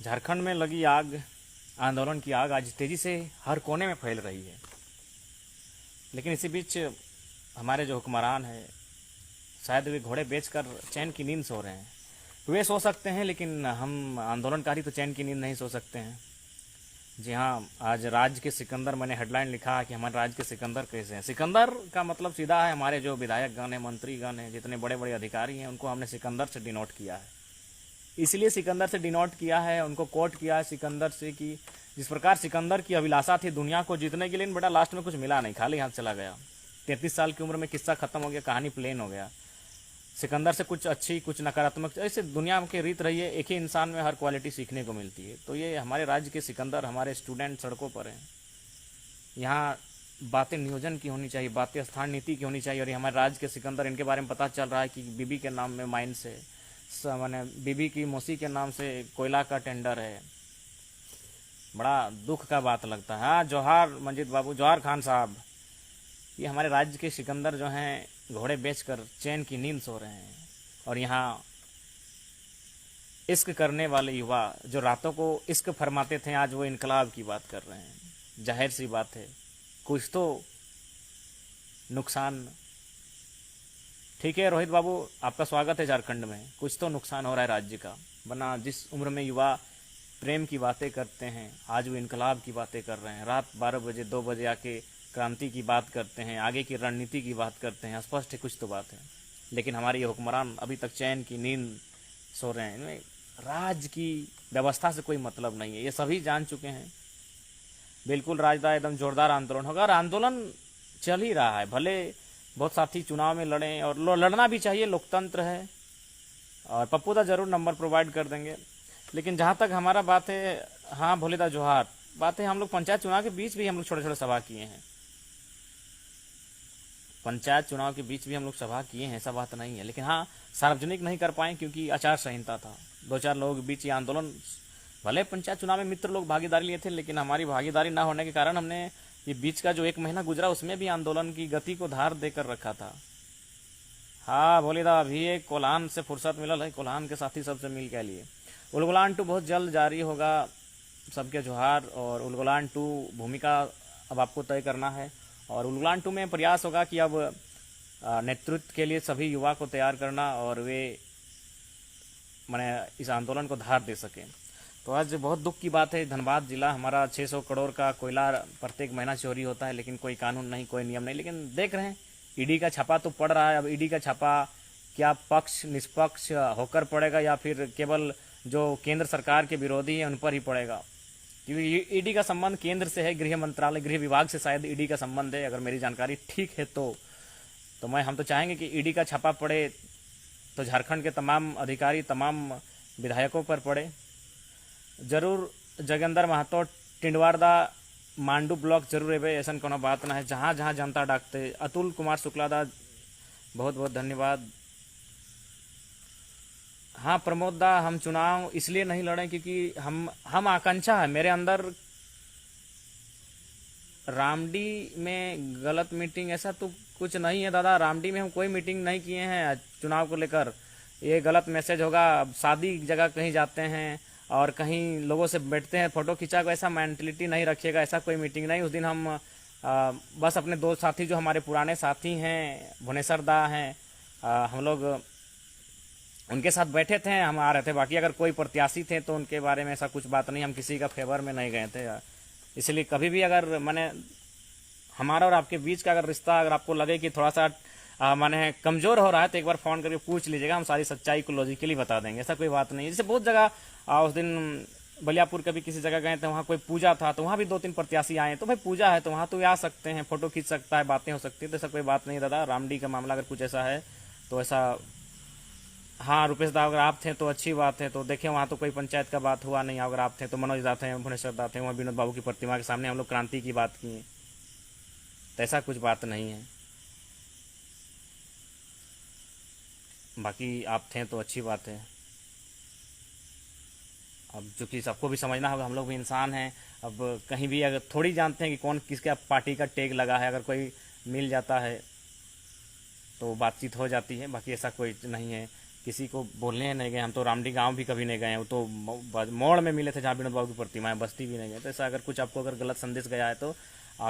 झारखंड में लगी आग, आंदोलन की आग आज तेजी से हर कोने में फैल रही है। लेकिन इसी बीच हमारे जो हुक्मरान हैं, शायद वे घोड़े बेचकर चैन की नींद सो रहे हैं। वे सो सकते हैं, लेकिन हम आंदोलनकारी तो चैन की नींद नहीं सो सकते हैं। जी हाँ, आज राज्य के सिकंदर, मैंने हेडलाइन लिखा कि हमारे राज्य के सिकंदर कैसे हैं। सिकंदर का मतलब सीधा है हमारे जो विधायकगण हैं, मंत्रीगण हैं, जितने बड़े बड़े अधिकारी हैं, उनको हमने सिकंदर से डिनोट किया है। इसलिए सिकंदर से डिनोट किया है, उनको कोट किया है सिकंदर से कि जिस प्रकार सिकंदर की अभिलाषा थी दुनिया को जीतने के लिए, बेटा लास्ट में कुछ मिला नहीं, खाली हाथ चला गया। 33 साल की उम्र में किस्सा खत्म हो गया, कहानी प्लेन हो गया। सिकंदर से कुछ अच्छी कुछ नकारात्मक, ऐसे दुनिया की रीत रही है, एक ही इंसान में हर क्वालिटी सीखने को मिलती है। तो ये हमारे राज्य के सिकंदर, हमारे स्टूडेंट सड़कों पर हैं। यहाँ बातें नियोजन की होनी चाहिए, बातें स्थान नीति की होनी चाहिए। और ये हमारे राज्य के सिकंदर, इनके बारे में पता चल रहा है कि बीबी के नाम में माइंस है, मैंने बीबी की मौसी के नाम से कोयला का टेंडर है। बड़ा दुख का बात लगता है। हाँ, जोहार मंजीत बाबू, जोहार खान साहब। ये हमारे राज्य के सिकंदर जो हैं, घोड़े बेचकर चैन की नींद सो रहे हैं। और यहाँ इश्क करने वाले युवा जो रातों को इश्क फरमाते थे, आज वो इनकलाब की बात कर रहे हैं। जाहिर सी बात है, कुछ तो नुकसान, ठीक है रोहित बाबू, आपका स्वागत है झारखंड में। कुछ तो नुकसान हो रहा है राज्य का, वरना जिस उम्र में युवा प्रेम की बातें करते हैं, आज वो इनकलाब की बातें कर रहे हैं। रात 12 बजे 2 बजे आके क्रांति की बात करते हैं, आगे की रणनीति की बात करते हैं। स्पष्ट है कुछ तो बात है, लेकिन हमारे ये हुक्मरान अभी तक चैन की नींद सो रहे हैं। इनमें राज्य की व्यवस्था से कोई मतलब नहीं है, ये सभी जान चुके हैं। बिल्कुल राजदा एकदम जोरदार आंदोलन होगा, और आंदोलन चल ही रहा है। भले बहुत साथी चुनाव में लड़ें, और लड़ना भी चाहिए, लोकतंत्र है। और पप्पू दा जरूर नंबर प्रोवाइड कर देंगे। लेकिन जहाँ तक हमारा बात है, हाँ भोलेदा जोहार, बात है हम लोग पंचायत चुनाव के बीच भी हम लोग छोटे छोटे सभा किए हैं। पंचायत चुनाव के बीच भी हम लोग सभा किए हैं, ऐसा बात नहीं है। लेकिन हाँ, सार्वजनिक नहीं कर पाए क्योंकि आचार संहिता था। 2-4 लोगों के बीच ये आंदोलन, भले पंचायत चुनाव में मित्र लोग भागीदारी लिए थे, लेकिन हमारी भागीदारी ना होने के कारण हमने ये बीच का जो 1 महीना गुजरा, उसमें भी आंदोलन की गति को धार देकर रखा था। हाँ भोलेदा, अभी एक कोल्हान से फुर्सत मिलल है, कोल्हान के साथी सबसे मिल के लिए। उलगुलान 2 बहुत जल्द जारी होगा, सबके जोहार। और उलगुलान 2 भूमिका अब आपको तय करना है। और उलगुलान 2 में प्रयास होगा कि अब नेतृत्व के लिए सभी युवा को तैयार करना, और वे माने इस आंदोलन को धार दे सकें। तो आज बहुत दुख की बात है, धनबाद जिला हमारा 600 करोड़ का कोयला प्रत्येक महीना चोरी होता है, लेकिन कोई कानून नहीं, कोई नियम नहीं। लेकिन देख रहे हैं ईडी का छापा तो पड़ रहा है। अब ईडी का छापा क्या पक्ष निष्पक्ष होकर पड़ेगा, या फिर केवल जो केंद्र सरकार के विरोधी हैं उन पर ही पड़ेगा? क्योंकि ईडी का संबंध केंद्र से है, गृह मंत्रालय, गृह विभाग से शायद ईडी का संबंध है, अगर मेरी जानकारी ठीक है तो हम तो चाहेंगे कि ईडी का छापा पड़े तो झारखंड के तमाम अधिकारी, तमाम विधायकों पर पड़े जरूर। जगेंद्र महतो टिंडवारदा मांडू ब्लॉक जरूर है, ऐसा कोनो बात ना है, जहाँ जहाँ जनता डाकते। अतुल कुमार शुक्ला दा बहुत बहुत धन्यवाद। हाँ प्रमोद दा, हम चुनाव इसलिए नहीं लड़े क्योंकि हम आकांक्षा है मेरे अंदर। रामडी में गलत मीटिंग ऐसा तो कुछ नहीं है दादा, रामडी में हम कोई मीटिंग नहीं किए हैं चुनाव को लेकर। ये गलत मैसेज होगा। अब शादी जगह कहीं जाते हैं और कहीं लोगों से बैठते हैं, फोटो खिंचा को, ऐसा मेंटलिटी नहीं रखिएगा, ऐसा कोई मीटिंग नहीं। उस दिन हम बस अपने 2 साथी जो हमारे पुराने साथी हैं, भुवनेश्वर दा हैं, हम लोग उनके साथ बैठे थे, हम आ रहे थे। बाकी अगर कोई प्रत्याशी थे तो उनके बारे में ऐसा कुछ बात नहीं, हम किसी का फेवर में नहीं गए थे। इसलिए कभी भी अगर मैंने हमारा और आपके बीच का अगर रिश्ता, अगर आपको लगे कि थोड़ा सा माने कमजोर हो रहा है, तो एक बार फोन करके पूछ लीजिएगा, हम सारी सच्चाई को लॉजिकली बता देंगे, ऐसा कोई बात नहीं है। जैसे बहुत जगह उस दिन बलियापुर कभी किसी जगह गए थे, वहाँ कोई पूजा था, तो वहाँ भी 2-3 प्रत्याशी आए, तो भाई पूजा है तो वहाँ तो आ सकते हैं, फोटो खींच सकता है, बातें हो सकती है, तो ऐसा कोई बात नहीं दादा। रामडी का मामला अगर कुछ ऐसा है तो ऐसा, हाँ रुपेश दा अगर आप थे तो अच्छी बात है। तो देखें वहाँ तो कोई पंचायत का बात हुआ नहीं, अगर आप थे तो मनोज दा थे, भुवनेश्वर दा थे, वहाँ विनोद बाबू की प्रतिमा के सामने हम लोग क्रांति की बात की, तो ऐसा कुछ बात नहीं है। बाकी आप थे तो अच्छी बात है। अब चूंकि सबको भी समझना होगा, हम लोग भी इंसान हैं। अब कहीं भी अगर थोड़ी जानते हैं कि कौन किसका पार्टी का टैग लगा है, अगर कोई मिल जाता है तो बातचीत हो जाती है। बाकी ऐसा कोई नहीं है किसी को बोलने नहीं गए, हम तो रामडी गांव भी कभी नहीं गए हैं, वो तो मोड़ में मिले थे जहाँ विनोद बाबू की प्रतिमा है, बस्ती भी नहीं गए। तो ऐसा अगर कुछ आपको अगर गलत संदेश गया है तो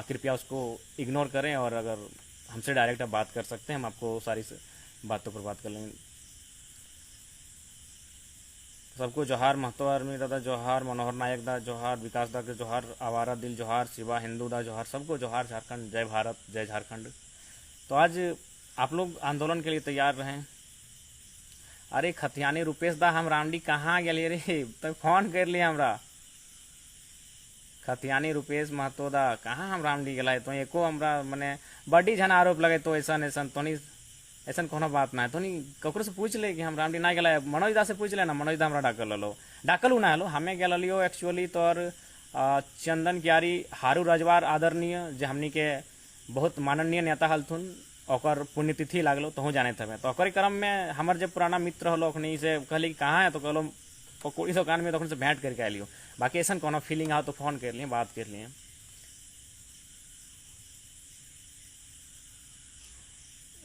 कृपया उसको इग्नोर करें, और अगर हमसे डायरेक्ट आप बात कर सकते हैं, हम आपको सारी बातों पर बात कर लेंगे। सबको जोहार, महतो आर्मी दादा जोहार, मनोहर नायक दा जोहार, विकास दा के जोहार, आवारा दिल जोहार, शिवा हिंदू दा जोहार, सबको जोहार। झारखंड जय भारत, जय झारखंड। तो आज आप लोग आंदोलन के लिए तैयार रहें। अरे खतियानी रुपेश दा, हम रामडी कहाँ गए रे, तो फोन कर लिए हमरा। खतियानी रुपेश महतो दा, कहाँ हम रामडी गए, तो एको हमरा मने बड़ी झन आरोप लगे, तो ऐसा तो नहीं, ऐसा कोनो बात ना है। तो नहीं ककरो से पूछ ले कि हम रामडी ना गए, मनोज दा से पूछ ले ना, मनोज दा हमरा डाकल लो, डाकलू ना हलो, हमें गए लियो एक्चुअली। तो और चंदन क्यारी, हारू रजवार आदरणीय, जो हमनी के बहुत माननीय नेता हलथुन, और पुण्यतिथि लागलो, तो जाने थे। तो ओकर क्रम में हमार जब पुराना मित्र हलो अखनी से कहली कहाँ है, तो कहलो पकौड़ी दुकान में, तो से भेंट करके आलियो। बाकी ऐसा कोनो फीलिंग आओ तो फोन कर लिए, बात कर लिए।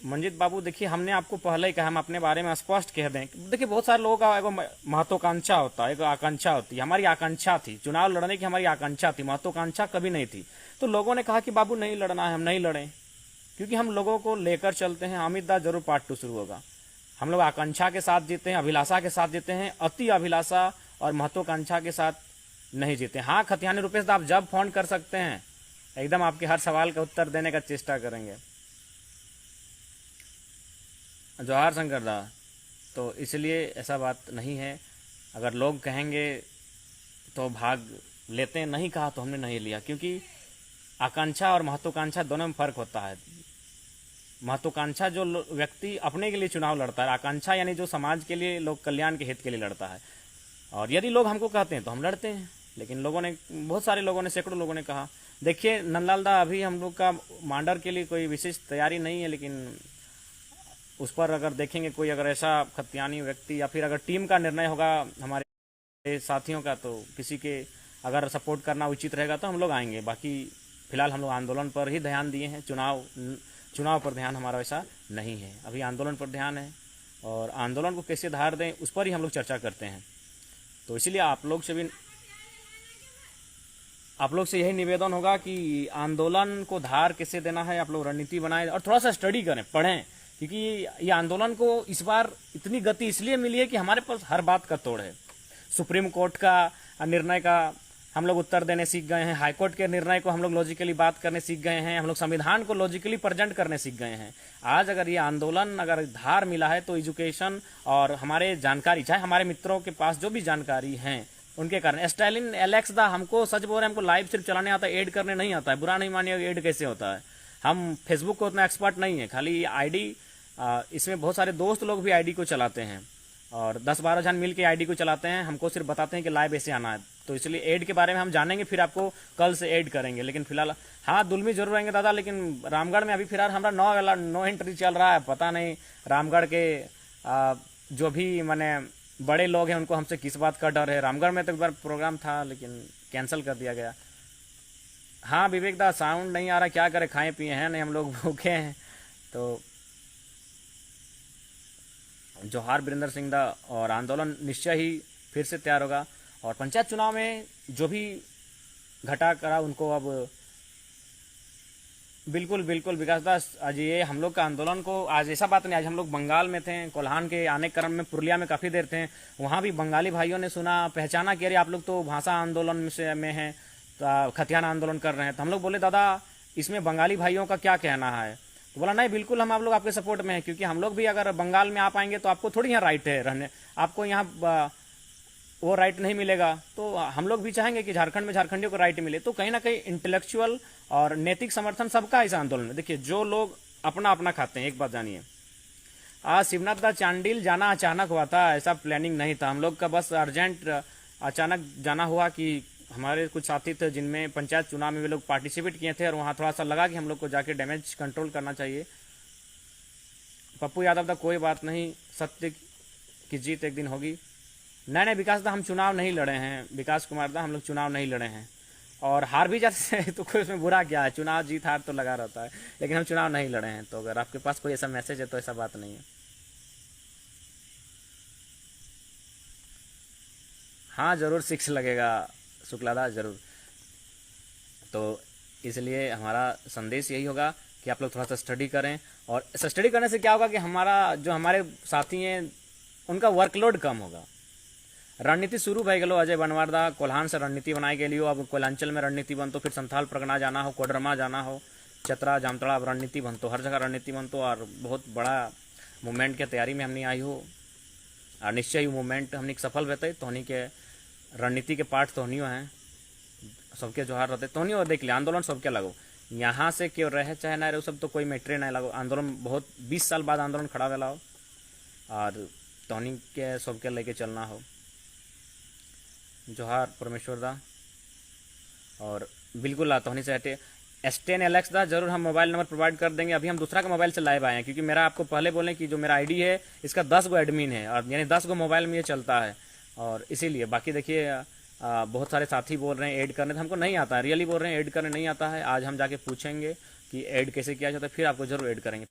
मंजित बाबू, देखिए हमने आपको पहले ही कहा, हम अपने बारे में स्पष्ट कह दें। देखिए बहुत सारे लोगों का एगो महत्वाकांक्षा होता है, एक आकांक्षा होती है। हमारी आकांक्षा थी चुनाव लड़ने की, हमारी आकांक्षा थी, महत्वाकांक्षा कभी नहीं थी। तो लोगों ने कहा कि बाबू नहीं लड़ना है, हम नहीं लड़े, क्योंकि हम लोगों को लेकर चलते हैं। अमित दा जरूर पार्ट 2 शुरू होगा। हम लोग आकांक्षा के साथ जीते हैं, अभिलाषा के साथ जीते हैं, अति अभिलाषा और महत्वाकांक्षा के साथ नहीं जीते। हाँ खतियानी रुपेश दा, आप जब फोन कर सकते हैं, एकदम आपके हर सवाल का उत्तर देने का चेष्टा करेंगे। जवाहर शंकर दा, तो इसलिए ऐसा बात नहीं है। अगर लोग कहेंगे तो भाग लेते हैं, नहीं कहा तो हमने नहीं लिया, क्योंकि आकांक्षा और महत्वाकांक्षा दोनों में फर्क होता है। महत्वाकांक्षा जो व्यक्ति अपने के लिए चुनाव लड़ता है, आकांक्षा यानी जो समाज के लिए, लोग कल्याण के हित के लिए लड़ता है। और यदि लोग हमको कहते हैं तो हम लड़ते हैं। लेकिन लोगों ने, बहुत सारे लोगों ने, सैकड़ों लोगों ने कहा। देखिए नंदलाल दा, अभी हम लोग का मांडर के लिए कोई विशेष तैयारी नहीं है, लेकिन उस पर अगर देखेंगे कोई अगर ऐसा खतियानी व्यक्ति, या फिर अगर टीम का निर्णय होगा हमारे साथियों का, तो किसी के अगर सपोर्ट करना उचित रहेगा तो हम लोग आएंगे। बाकी फिलहाल हम लोग आंदोलन पर ही ध्यान दिए हैं, चुनाव पर ध्यान हमारा वैसा नहीं है। अभी आंदोलन पर ध्यान है, और आंदोलन को कैसे धार दें उस पर ही हम लोग चर्चा करते हैं। तो इसलिए आप लोग से यही निवेदन होगा कि आंदोलन को धार कैसे देना है, आप लोग रणनीति बनाएं और थोड़ा सा स्टडी करें, पढ़ें। क्योंकि ये आंदोलन को इस बार इतनी गति इसलिए मिली है कि हमारे पास हर बात का तोड़ है। सुप्रीम कोर्ट का निर्णय का हम लोग उत्तर देने सीख गए हैं, हाईकोर्ट के निर्णय को हम लोग लॉजिकली बात करने सीख गए हैं, हम लोग संविधान को लॉजिकली प्रेजेंट करने सीख गए हैं। आज अगर ये आंदोलन अगर धार मिला है तो एजुकेशन और हमारे जानकारी, चाहे हमारे मित्रों के पास जो भी जानकारी है उनके कारण। स्टालिन एलेक्स दा, हमको सच बोल रहे हैं, हमको लाइव सिर्फ चलाने आता है, एड करने नहीं आता है। बुरा नहीं मानिएगा, एड कैसे होता है। हम फेसबुक को उतना एक्सपर्ट नहीं है, खाली आईडी, इसमें बहुत सारे दोस्त लोग भी आईडी को चलाते हैं, और 10-12 जन मिल के आईडी को चलाते हैं, हमको सिर्फ बताते हैं कि लाइव ऐसे आना है। तो इसलिए ऐड के बारे में हम जानेंगे, फिर आपको कल से ऐड करेंगे। लेकिन फिलहाल हाँ दुलमी जरूर आएंगे दादा, लेकिन रामगढ़ में अभी फिलहाल हमारा नो एंट्री चल रहा है। पता नहीं रामगढ़ के जो भी माने बड़े लोग हैं उनको हमसे किस बात का डर है। रामगढ़ में तो एक बार प्रोग्राम था लेकिन कैंसिल कर दिया गया। हाँ विवेक दा, साउंड नहीं आ रहा, क्या करें, खाए पिए हैं नहीं, हम लोग भूखे हैं। तो जोहार वीरेंद्र सिंह दा, और आंदोलन निश्चय ही फिर से तैयार होगा। और पंचायत चुनाव में जो भी घटा करा उनको अब बिल्कुल विकास दास, आज ये हम लोग का आंदोलन को, आज ऐसा बात नहीं, आज हम लोग बंगाल में थे, कोल्हान के आने के क्रम में पुरुलिया में काफ़ी देर थे, वहाँ भी बंगाली भाइयों ने सुना, पहचाना कि अरे आप लोग तो भाषा आंदोलन में हैं, तो खतियाना आंदोलन कर रहे हैं। तो हम लोग बोले दादा इसमें बंगाली भाइयों का क्या कहना है। तो बोला नहीं बिल्कुल हम आप लोग आपके सपोर्ट में हैं, क्योंकि हम लोग भी अगर बंगाल में आ पाएंगे तो आपको थोड़ी यहाँ राइट है रहने, आपको यहाँ वो राइट नहीं मिलेगा। तो हम लोग भी चाहेंगे कि झारखंड में झारखंडियों को राइट मिले। तो कहीं ना कहीं इंटेलेक्चुअल और नैतिक समर्थन सबका इस आंदोलन में। देखिए जो लोग अपना अपना खाते हैं, एक बात जानिए, आज शिवनाथ दा चांडिल जाना अचानक हुआ था, ऐसा प्लानिंग नहीं था हम लोग का, बस अर्जेंट अचानक जाना हुआ कि हमारे कुछ साथी थे जिनमें पंचायत चुनाव में वे लोग पार्टिसिपेट किए थे, और वहाँ थोड़ा सा लगा कि हम लोग को जाके डैमेज कंट्रोल करना चाहिए। पप्पू यादव दा, कोई बात नहीं, सत्य की जीत एक दिन होगी। नहीं विकास दा, हम चुनाव नहीं लड़े हैं, विकास कुमार दा, हम लोग चुनाव नहीं लड़े हैं, और हार भी जाते हैं तो कोई उसमें बुरा क्या है, चुनाव जीत हार तो लगा रहता है, लेकिन हम चुनाव नहीं लड़े हैं। तो अगर आपके पास कोई ऐसा मैसेज है तो ऐसा बात नहीं है। हाँ जरूर 6 लगेगा शुक्लादा, जरूर। तो इसलिए हमारा संदेश यही होगा कि आप लोग थोड़ा सा स्टडी करें, और स्टडी करने से क्या होगा कि हमारे साथी हैं उनका वर्कलोड कम होगा। रणनीति शुरू भई गलो, अजय बनवारदा कोल्हान से रणनीति बनाई गई हो, अब कोयलांचल में रणनीति बनतो, फिर संथाल परगना जाना हो, कोडरमा जाना हो, चतरा जामतड़ा, अब रणनीति बनतो, हर जगह रणनीति बनतो, और बहुत बड़ा मूवमेंट के तैयारी में हमने आई हो, और निश्चय मूवमेंट हमने सफल रहते तो हमने के रणनीति के पार्ट तो हनियो हैं, सबके जोहार रहते तो नहीं, देख लिया आंदोलन सबके लगो, यहाँ से क्यों रहे चाहे ना रहे सब तो कोई मैट्रे नहीं लगो, आंदोलन बहुत 20 साल बाद आंदोलन खड़ा वेला हो, और तोहनी के सबके लेके चलना हो। जोहार परमेश्वर दा, और बिल्कुल ला तोहनी से हटे S10 एलेक्स दा, जरूर हम मोबाइल नंबर प्रोवाइड कर देंगे। अभी हम दूसरा का मोबाइल से लाइव आए हैं, क्योंकि मेरा आपको पहले बोलें कि जो मेरा आईडी है इसका 10 गो एडमिन है, और यानी 10 गो मोबाइल में ये चलता है, और इसीलिए बाकी देखिए बहुत सारे साथी बोल रहे हैं ऐड करने, तो हमको नहीं आता है, रियली बोल रहे हैं ऐड करने नहीं आता है। आज हम जाके पूछेंगे कि ऐड कैसे किया जाता है, फिर आपको जरूर ऐड करेंगे।